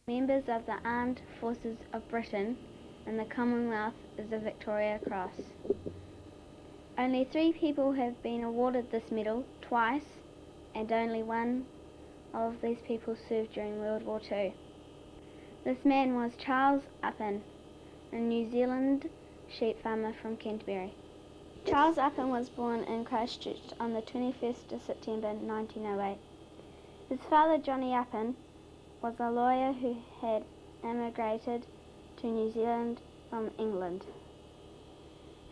Members of the Armed Forces of Britain and the Commonwealth is the Victoria Cross. Only 3 people have been awarded this medal twice, and only one of these people served during World War II. This man was Charles Upham, a New Zealand sheep farmer from Canterbury. Charles Upham was born in Christchurch on the 21st of September 1908. His father, Johnny Upham, was a lawyer who had emigrated to New Zealand from England.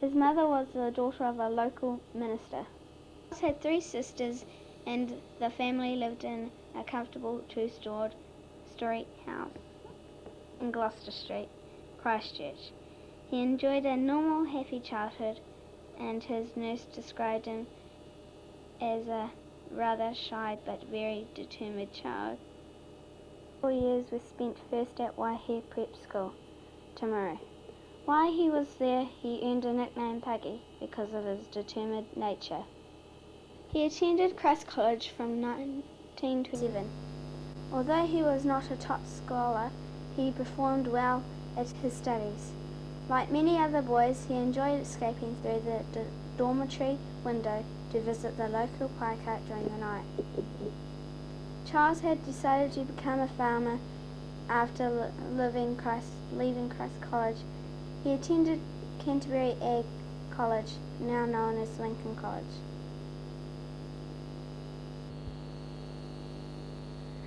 His mother was the daughter of a local minister. Charles had 3 sisters, and the family lived in a comfortable 2-story house in Gloucester Street, Christchurch. He enjoyed a normal, happy childhood, and his nurse described him as a rather shy but very determined child. 4 years were spent first at Waihe Prep School, Timaru. While he was there, he earned a nickname Puggy because of his determined nature. He attended Christ College from 1927. Although he was not a top scholar, he performed well at his studies. Like many other boys, he enjoyed escaping through the dormitory window to visit the local park during the night. Charles had decided to become a farmer after leaving Christ College. He attended Canterbury Ag College, now known as Lincoln College.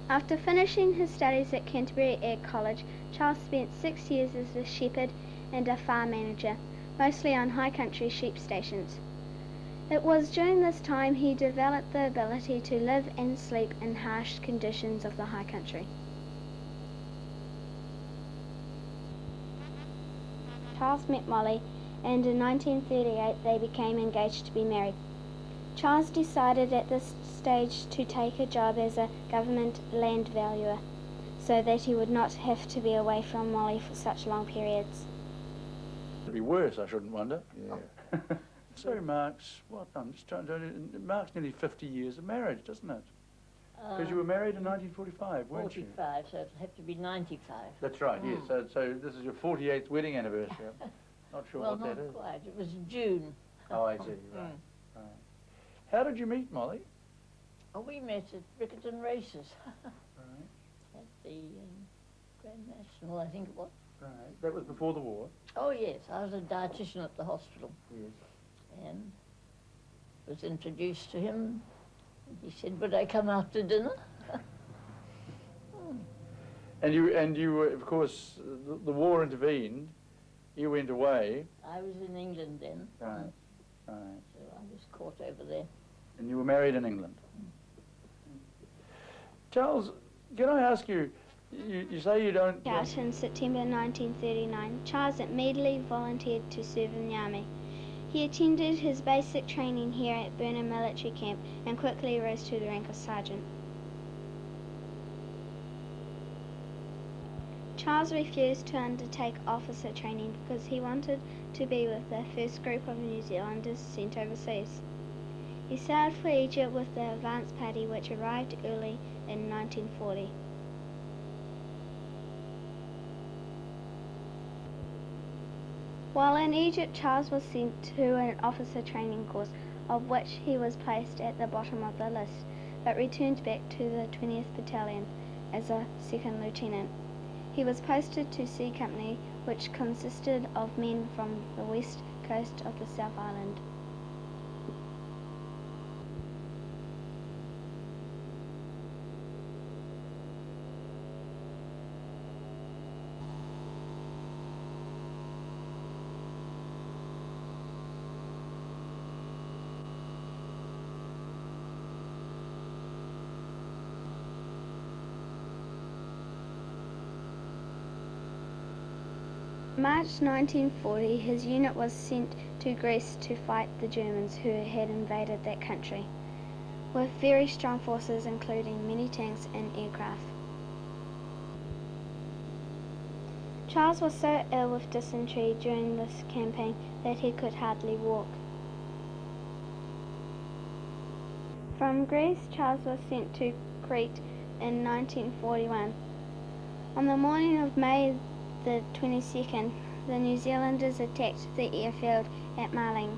After finishing his studies at Canterbury Ag College, Charles spent 6 years as a shepherd and a farm manager, mostly on high country sheep stations. It was during this time he developed the ability to live and sleep in harsh conditions of the high country. Charles met Molly, and in 1938 they became engaged to be married. Charles decided at this stage to take a job as a government land valuer, so that he would not have to be away from Molly for such long periods. It'd be worse, I shouldn't wonder. Yeah. So marks, what, I'm just trying to, it marks nearly 50 years of marriage, doesn't it? Because you were married in 1945, weren't you? 45, so it'll have to be 95. That's right, yes. So this is your 48th wedding anniversary. Not sure Well, what that not is. quite. It was June. Oh, I see, right. Right. How did you meet Molly? Oh, we met at Riccarton Races Right, at the Grand National, I think it was. right. That was before the war? Oh, yes. I was a dietitian at the hospital. Yes. And was introduced to him. He said, would I come out to dinner? And you were, of course, the war intervened. You went away. I was in England then. Right, right. So I was caught over there. And you were married in England. Charles, can I ask you, you say you don't... Out in September 1939, Charles immediately volunteered to serve in the army. He attended his basic training here at Burnham Military Camp and quickly rose to the rank of sergeant. Charles refused to undertake officer training because he wanted to be with the first group of New Zealanders sent overseas. He sailed for Egypt with the advance party, which arrived early in 1940. While in Egypt, Charles was sent to an officer training course, of which he was placed at the bottom of the list, but returned back to the 20th Battalion as a second lieutenant. He was posted to C Company, which consisted of men from the west coast of the South Island. In March 1940, his unit was sent to Greece to fight the Germans who had invaded that country, with very strong forces including many tanks and aircraft. Charles was so ill with dysentery during this campaign that he could hardly walk. From Greece, Charles was sent to Crete in 1941. On the morning of May the 22nd, the New Zealanders attacked the airfield at Marling.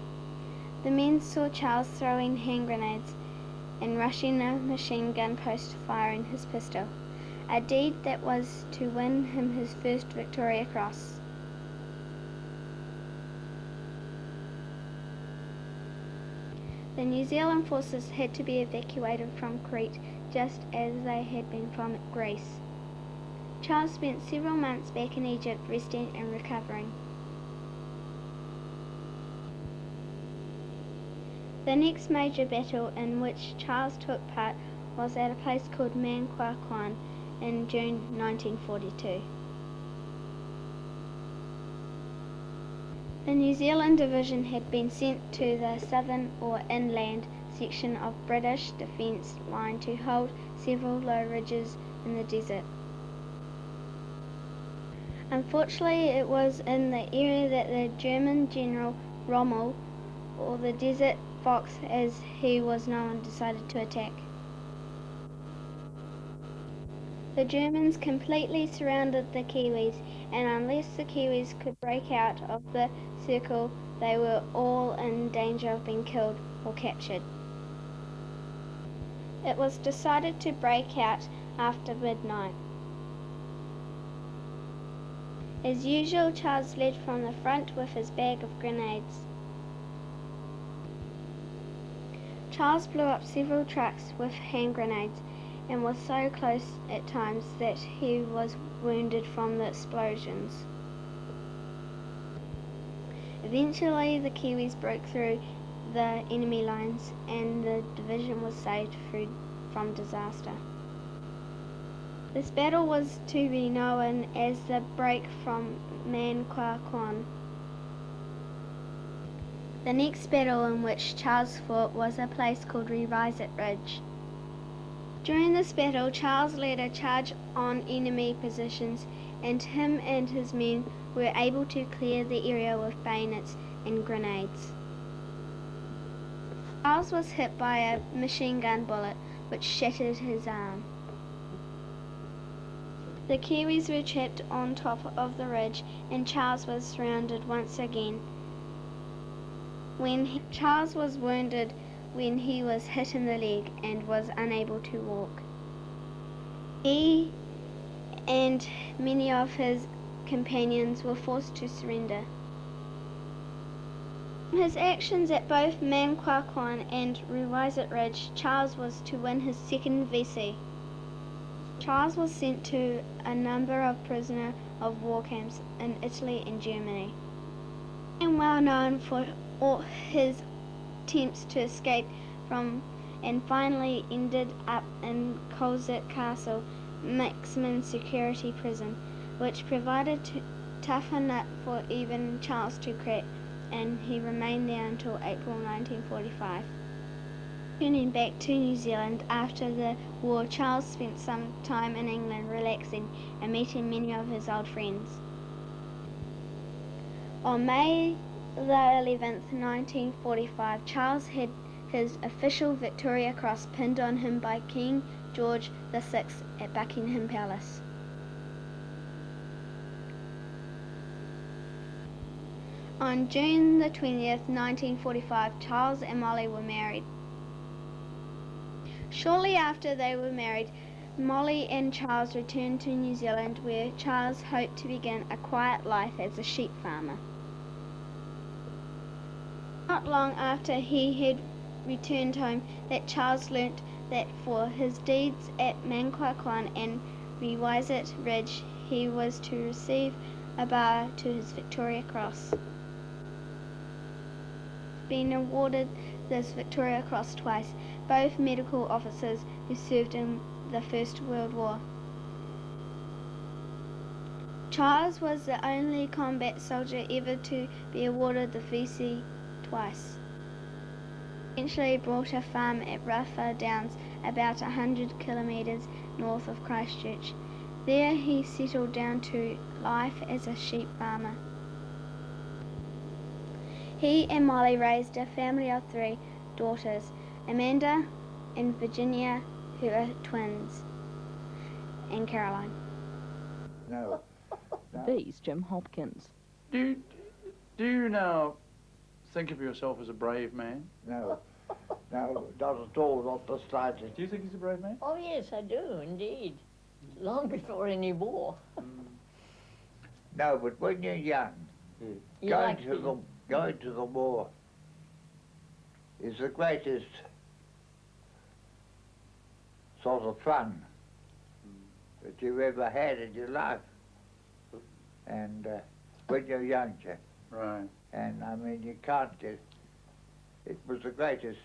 The men saw Charles throwing hand grenades and rushing a machine gun post firing his pistol, a deed that was to win him his first Victoria Cross. The New Zealand forces had to be evacuated from Crete just as they had been from Greece. Charles spent several months back in Egypt resting and recovering. The next major battle in which Charles took part was at a place called Manquaquan in June 1942. The New Zealand division had been sent to the southern or inland section of British defence line to hold several low ridges in the desert. Unfortunately, it was in the area that the German General Rommel, or the Desert Fox as he was known, decided to attack. The Germans completely surrounded the Kiwis, and unless the Kiwis could break out of the circle, they were all in danger of being killed or captured. It was decided to break out after midnight. As usual, Charles led from the front with his bag of grenades. Charles blew up several trucks with hand grenades and was so close at times that he was wounded from the explosions. Eventually, the Kiwis broke through the enemy lines and the division was saved from disaster. This battle was to be known as the Break from Manquaquan. The next battle in which Charles fought was a place called Revised Ridge. During this battle, Charles led a charge on enemy positions, and him and his men were able to clear the area with bayonets and grenades. Charles was hit by a machine gun bullet which shattered his arm. The Kiwis were trapped on top of the ridge, and Charles was surrounded once again. Charles was wounded when he was hit in the leg and was unable to walk. He and many of his companions were forced to surrender. From his actions at both Manquaquan and Revised Ridge, Charles was to win his second VC. Charles was sent to a number of prisoner of war camps in Italy and Germany, and well known for all his attempts to escape from, and finally ended up in Colzet Castle maximum security prison, which provided tough enough for even Charles to crack, and he remained there until April 1945. Turning back to New Zealand after the war, Charles spent some time in England relaxing and meeting many of his old friends. On May the 11th, 1945, Charles had his official Victoria Cross pinned on him by King George VI at Buckingham Palace. On June the 20th, 1945, Charles and Molly were married. Shortly after they were married, Molly and Charles returned to New Zealand, where Charles hoped to begin a quiet life as a sheep farmer. Not long after he had returned home, that Charles learnt that for his deeds at Manquaquan and Revised Ridge, he was to receive a bar to his Victoria Cross. Been awarded this Victoria Cross twice, both medical officers who served in the First World War. Charles was the only combat soldier ever to be awarded the VC twice. Eventually bought a farm at Ruffer Downs, about 100 kilometres north of Christchurch. There he settled down to life as a sheep farmer. He and Molly raised a family of 3 daughters, Amanda and Virginia, who are twins, and Caroline. No. No. These Jim Hopkins. Do you now think of yourself as a brave man? No. No, not at all, not the slightest. Do you think he's a brave man? Oh, yes, I do, indeed. Long before any war. No, but when you're young, You going like to the war is the greatest sort of fun that you've ever had in your life. And when you're young, Jack. Right. And I mean, you can't get. It was the greatest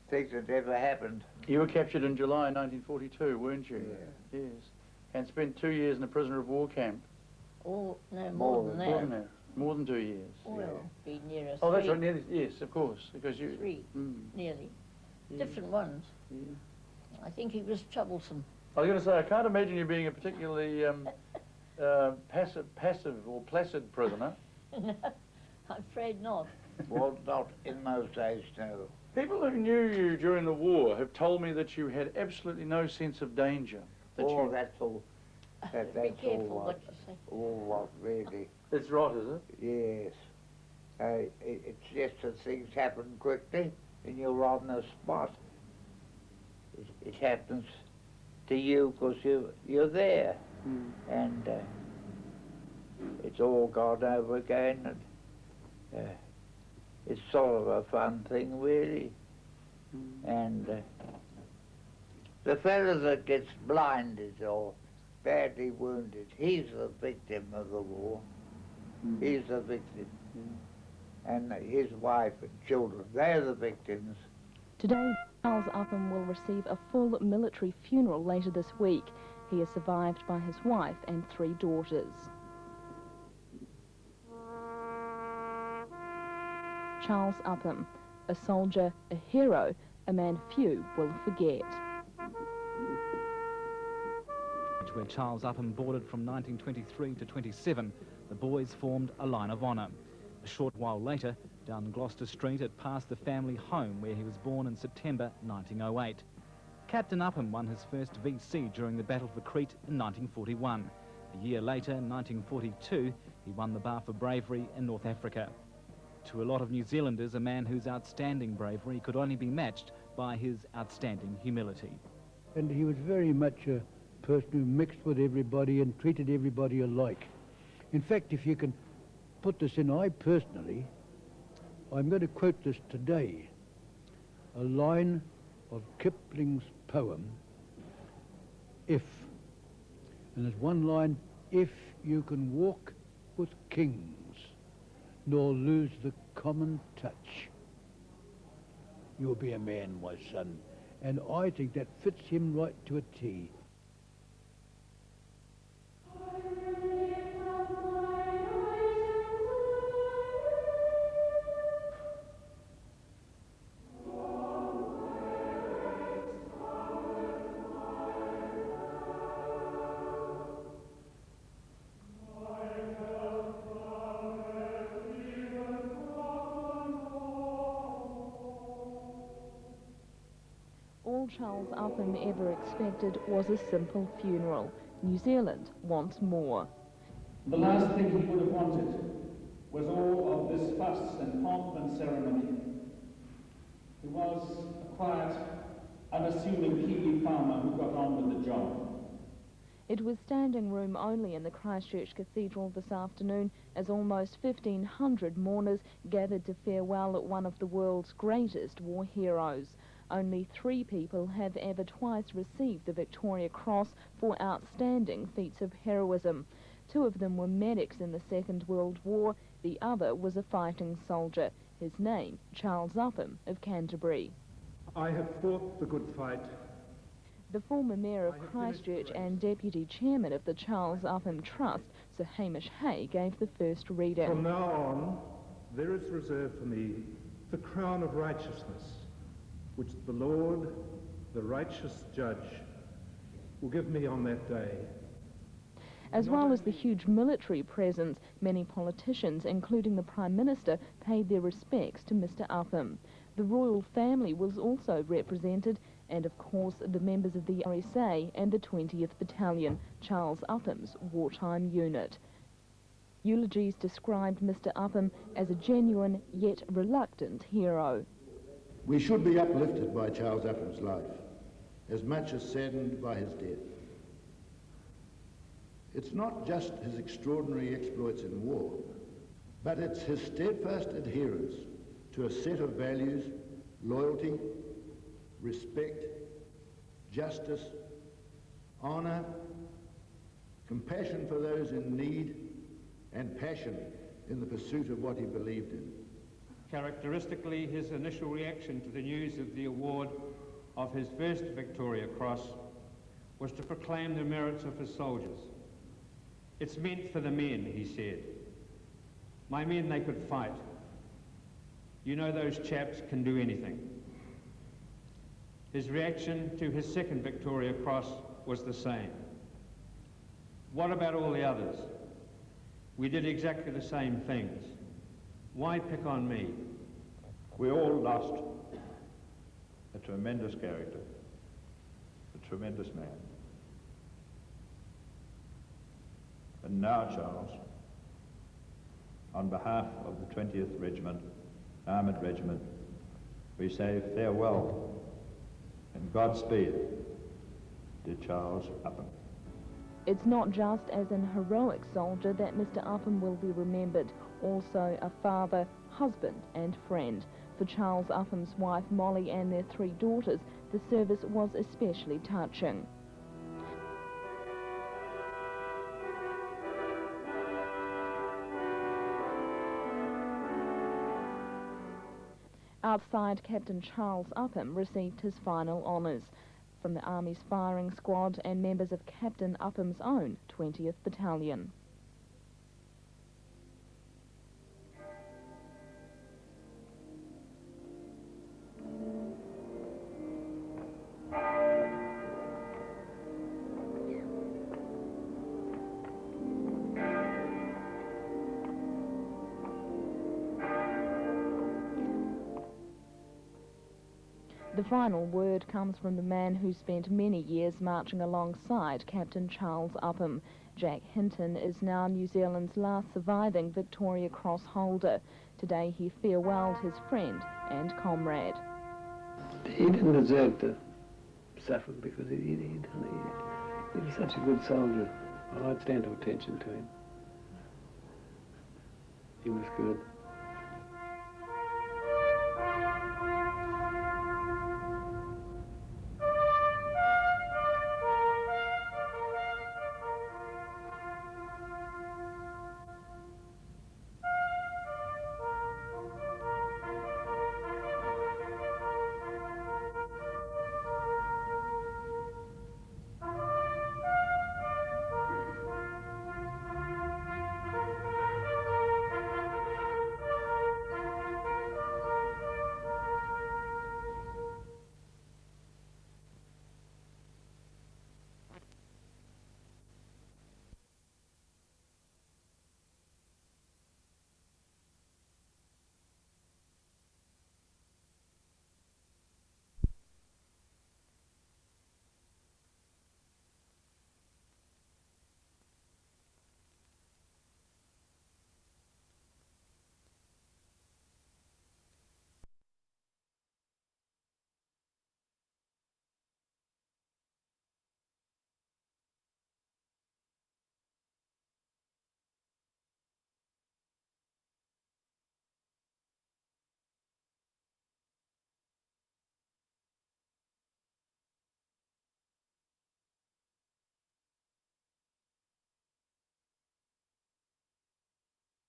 thing that ever happened. You were captured in July 1942, weren't you? Yeah. Yes. And spent 2 years in a prisoner of war camp. Oh, no, more than that. Wasn't it? More than 2 years. Well, be near us. Oh, that's right. Nearly, yes, of course, because you. 3, nearly. Yeah. Different ones. Yeah. I think he was troublesome. I was going to say, I can't imagine you being a particularly passive or placid prisoner. No, I'm afraid not. Well, not in those days, no. People who knew you during the war have told me that you had absolutely no sense of danger. That Oh, you... that's all. That's Be careful all what you say. All what, really. It's right, is it? Yes. It's just that things happen quickly and you're on the spot. It happens to you because you're there. And it's all gone over again. And, it's sort of a fun thing, really. And the fellow that gets blinded or badly wounded, he's the victim of the war. He's the victim. And his wife and children, they're the victims. Today, Charles Upham will receive a full military funeral later this week. He is survived by his wife and 3 daughters. Charles Upham, a soldier, a hero, a man few will forget. Where Charles Upham boarded from 1923 to 27, the boys formed a line of honour. A short while later, down Gloucester Street, it passed the family home where he was born in September 1908. Captain Upham won his first VC during the Battle for Crete in 1941. A year later, in 1942, he won the Bar for Bravery in North Africa. To a lot of New Zealanders, a man whose outstanding bravery could only be matched by his outstanding humility. And he was very much a person who mixed with everybody and treated everybody alike. In fact, if you can put this in, I'm going to quote this today, a line of Kipling's poem, If. And there's one line, if you can walk with kings, nor lose the common touch, you'll be a man, my son. And I think that fits him right to a T. All Charles Upham ever expected was a simple funeral. New Zealand wants more. The last thing he would have wanted was all of this fuss and pomp and ceremony. He was a quiet, unassuming Kiwi farmer who got on with the job. It was standing room only in the Christchurch Cathedral this afternoon as almost 1,500 mourners gathered to farewell one of the world's greatest war heroes. Only 3 people have ever twice received the Victoria Cross for outstanding feats of heroism. 2 of them were medics in the Second World War. The other was a fighting soldier. His name, Charles Upham of Canterbury. I have fought the good fight. The former Mayor of Christchurch and Deputy Chairman of the Charles Upham Trust, Sir Hamish Hay, gave the first reading. From now on, there is reserved for me the crown of righteousness, which the Lord, the righteous judge, will give me on that day. As well as the huge military presence, many politicians, including the Prime Minister, paid their respects to Mr Upham. The royal family was also represented, and of course the members of the RSA and the 20th Battalion, Charles Upham's wartime unit. Eulogies described Mr. Upham as a genuine yet reluctant hero. We should be uplifted by Charles Upham's life, as much as saddened by his death. It's not just his extraordinary exploits in war, but it's his steadfast adherence to a set of values: loyalty, respect, justice, honour, compassion for those in need, and passion in the pursuit of what he believed in. Characteristically, his initial reaction to the news of the award of his first Victoria Cross was to proclaim the merits of his soldiers. "It's meant for the men," he said. "My men, they could fight. You know those chaps can do anything." His reaction to his second Victoria Cross was the same. "What about all the others? We did exactly the same things. Why pick on me?" We all lost a tremendous character, a tremendous man. And now, Charles, on behalf of the 20th Regiment, Armoured Regiment, we say farewell and Godspeed to Charles Upham. It's not just as an heroic soldier that Mr. Upham will be remembered, also a father, husband and friend. For Charles Upham's wife Molly and their 3 daughters, the service was especially touching. Outside, Captain Charles Upham received his final honours from the Army's firing squad and members of Captain Upham's own 20th Battalion. The final word comes from the man who spent many years marching alongside Captain Charles Upham. Jack Hinton is now New Zealand's last surviving Victoria Cross holder. Today he farewelled his friend and comrade. He didn't deserve to suffer because he was such a good soldier. I'd stand to attention to him. He was good.